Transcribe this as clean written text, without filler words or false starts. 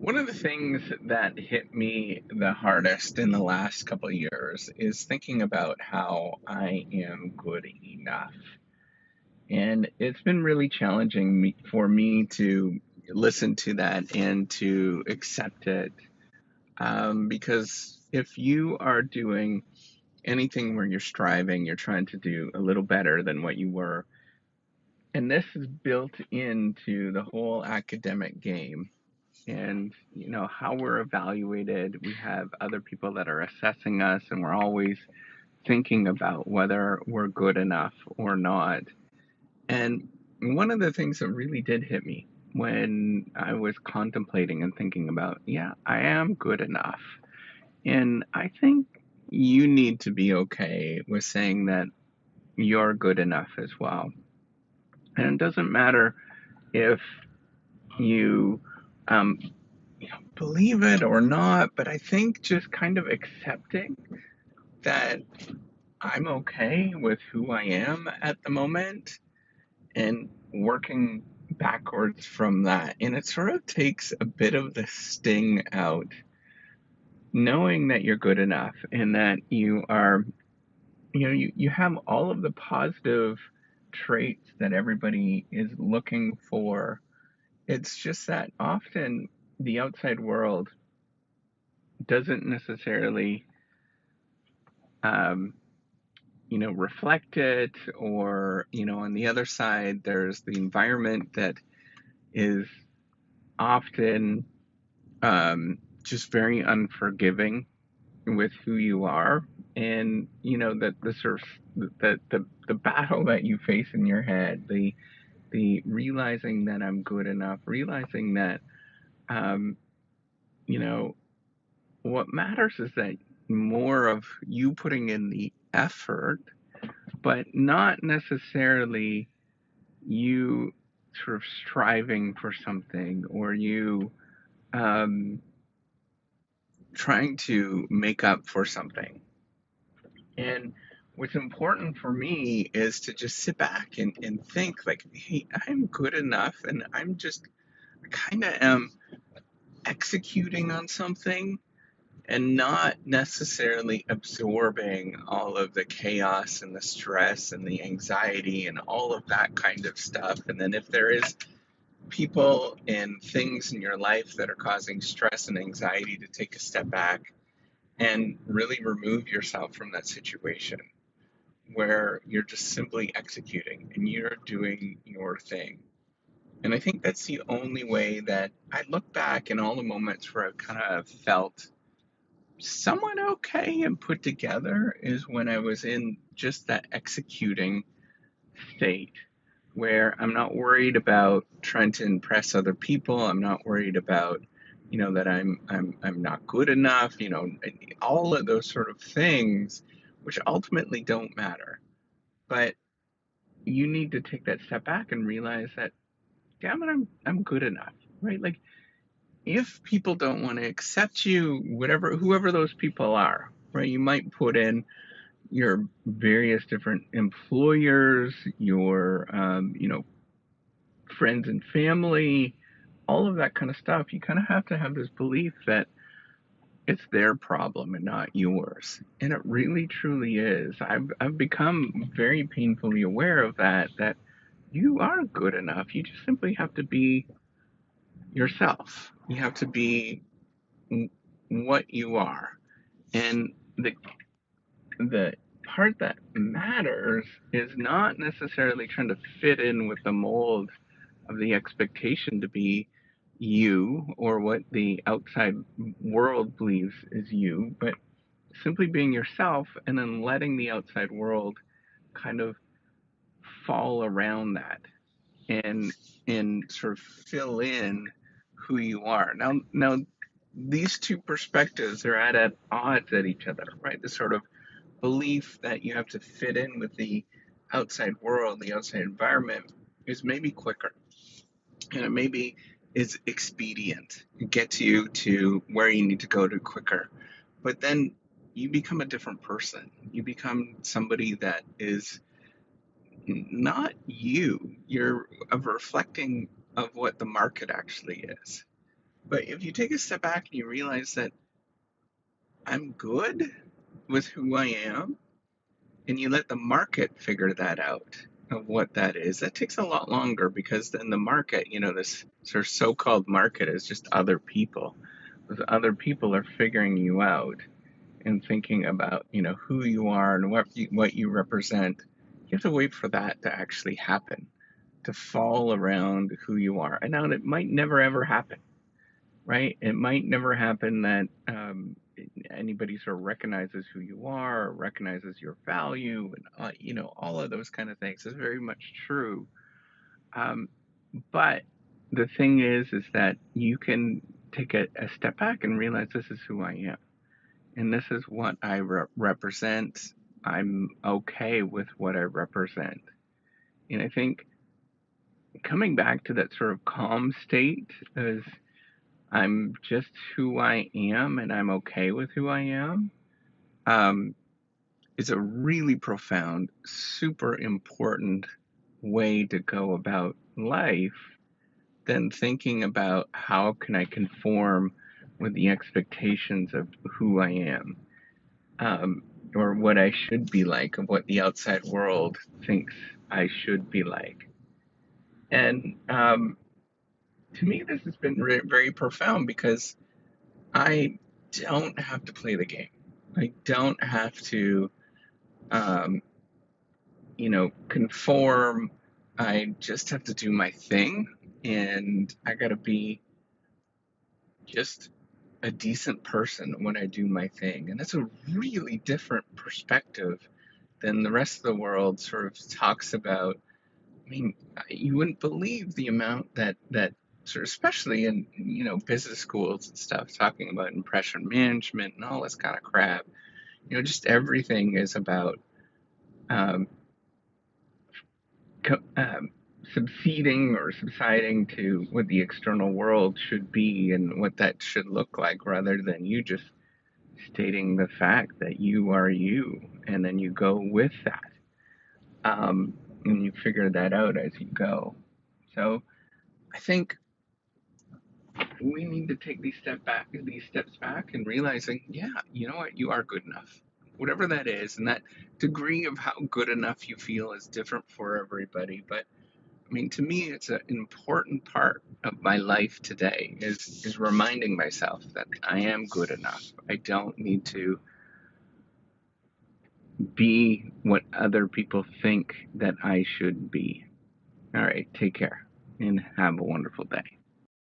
One of the things that hit me the hardest in the last couple of years is thinking about how I am good enough. And it's been really challenging for me to listen to that and to accept it. Because if you are doing anything where you're striving, you're trying to do a little better than what you were, and this is built into the whole academic game and how we're evaluated. We have other people that are assessing us, and we're always thinking about whether we're good enough or not. And one of the things that really did hit me when I was contemplating and thinking about, yeah, I am good enough, and I think you need to be okay with saying that you're good enough as well. And it doesn't matter if you um, believe it or not, but I think just kind of accepting that I'm okay with who I am at the moment and working backwards from that. And it sort of takes a bit of the sting out, knowing that you're good enough and that you have all of the positive traits that everybody is looking for. It's just that often the outside world doesn't necessarily um, reflect it, or, on the other side, there's the environment that is often just very unforgiving with who you are. And, that the sort of the battle that you face in your head, the realizing that I'm good enough, realizing that, um, you know, what matters is that more of you putting in the effort, but not necessarily you sort of striving for something, or you um, trying to make up for something. And what's important for me is to just sit back and think like, hey, I'm good enough, and I'm just kind of am executing on something and not necessarily absorbing all of the chaos and the stress and the anxiety and all of that kind of stuff. And then if there is people and things in your life that are causing stress and anxiety, to take a step back and really remove yourself from that situation where you're just simply executing and you're doing your thing. And I think that's the only way that I look back in all the moments where I've kind of felt somewhat okay and put together is when I was in just that executing state, where I'm not worried about trying to impress other people. I'm not worried about, that I'm not good enough, all of those sort of things, which ultimately don't matter. But you need to take that step back and realize that, damn it, I'm good enough, right? Like, if people don't want to accept you, whatever, whoever those people are, right? You might put in your various different employers, your, friends and family, all of that kind of stuff. You kind of have to have this belief that it's their problem and not yours. And it really truly is. I've become very painfully aware of that you are good enough. You just simply have to be yourself. You have to be what you are. And the part that matters is not necessarily trying to fit in with the mold of the expectation to be you, or what the outside world believes is you, but simply being yourself, and then letting the outside world kind of fall around that and sort of fill in who you are. Now these two perspectives are at odds at each other, right? The sort of belief that you have to fit in with the outside world, the outside environment, is maybe quicker, and it maybe is expedient. It gets you to where you need to go to quicker. But then you become a different person. You become somebody that is not you. You're a reflecting of what the market actually is. But if you take a step back and you realize that I'm good with who I am, and you let the market figure that out of what that is, that takes a lot longer because then the market, this sort of so-called market is just other people. Those other people are figuring you out and thinking about, who you are and what you represent. You have to wait for that to actually happen, to fall around who you are. And now it might never ever happen, right? It might never happen that anybody sort of recognizes who you are, or recognizes your value, and all of those kind of things is very much true. Um, but the thing is that you can take a step back and realize this is who I am, and this is what I represent. I'm okay with what I represent, and I think coming back to that sort of calm state is I'm just who I am and I'm okay with who I am, um, is a really profound, super important way to go about life than thinking about how can I conform with the expectations of who I am, um, or what I should be like, of what the outside world thinks I should be like. And to me, this has been very profound because I don't have to play the game. I don't have to, um, conform. I just have to do my thing, and I got to be just a decent person when I do my thing. And that's a really different perspective than the rest of the world sort of talks about. I mean, you wouldn't believe the amount that sort of, especially in business schools and stuff, talking about impression management and all this kind of crap. Just everything is about um, succeeding or subsiding to what the external world should be and what that should look like, rather than you just stating the fact that you are you, and then you go with that, and you figure that out as you go. So I think we need to take these steps back, and realizing, yeah, you know what, you are good enough, whatever that is, and that degree of how good enough you feel is different for everybody. But I mean, to me, it's an important part of my life today is reminding myself that I am good enough. I don't need to be what other people think that I should be. All right, take care and have a wonderful day.